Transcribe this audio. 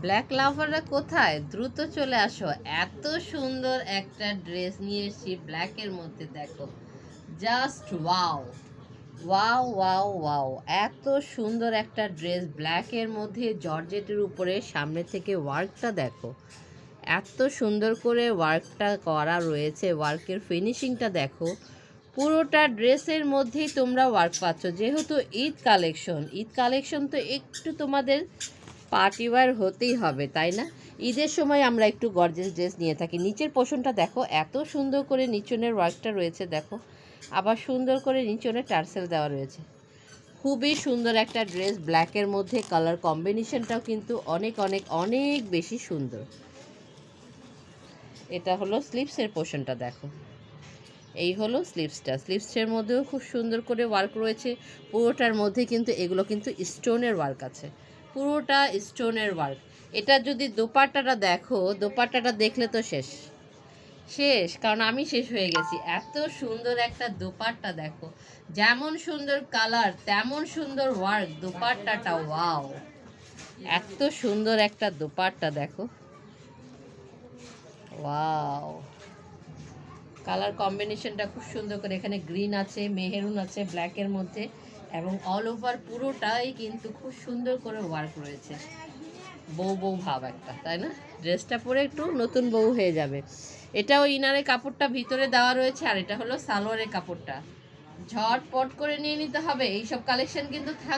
Black লাভাররা কোথায়? দ্রুত চলে আসো। এত সুন্দর একটা ড্রেস নিয়ে এসেছি ব্ল্যাকের মধ্যে, দেখো। Just wow, wow wow wow! এত সুন্দর একটা ড্রেস ব্ল্যাকের মধ্যে জর্জেটের উপরে, সামনে থেকে ওয়ার্কটা দেখো। এত সুন্দর করে ওয়ার্কটা করা রয়েছে, ওয়ার্কের ফিনিশিংটা দেখো। পুরোটা ড্রেসের মধ্যেই তোমরা ওয়ার্ক পাচ্ছ। যেহেতু ঈদ কালেকশন তো একটু তোমাদের পার্টি ওয়্যার হতেই হবে, তাই না? ঈদের সময় আমরা একটু গর্জিয়াস ড্রেস নিয়ে থাকি। নিচের পোর্শনটা দেখো, এত সুন্দর করে নিচনের ওয়ার্কটা রয়েছে দেখো। আবার সুন্দর করে নিচনে টার্সেল দেওয়া রয়েছে। খুবই সুন্দর একটা ড্রেস ব্ল্যাকের মধ্যে। কালার কম্বিনেশনটাও কিন্তু অনেক অনেক অনেক বেশি সুন্দর। এটা হলো স্লিভসের পোর্শনটা দেখো। এই হলো স্লিভসটা। স্লিভসের মধ্যেও খুব সুন্দর করে ওয়ার্ক রয়েছে। পুরোটার মধ্যে কিন্তু এগুলো কিন্তু স্টোনের ওয়ার্ক আছে, পুরোটা স্টোনের ওয়ার্ক। এটা যদি দোপাট্টাটা দেখো, দোপাট্টাটা দেখলে তো শেষ শেষ, কারণ আমি শেষ হয়ে গেছি। এত সুন্দর একটা দোপাট্টা দেখো, যেমন সুন্দর কালার তেমন সুন্দর ওয়ার্ক দোপাট্টাটা। ওয়াও, এত সুন্দর একটা দোপাট্টা দেখো। ওয়াও, কালার কম্বিনেশনটা খুব সুন্দর করে। এখানে গ্রিন আছে, মেহেরুন আছে ব্ল্যাকের মধ্যে, এবং অল ওভার পুরোটাই কিন্তু খুব সুন্দর করে ওয়ার্ক রয়েছে। বউ বউ ভাব একটা, তাই না? ড্রেসটা পরে একটু নতুন বউ হয়ে যাবে। এটাও ইনারের কাপড়টা ভিতরে দেওয়া রয়েছে, আর এটা হলো সালোয়ারের কাপড়টা। ঝটপট করে নিয়ে নিতে হবে, এইসব কালেকশন কিন্তু থাক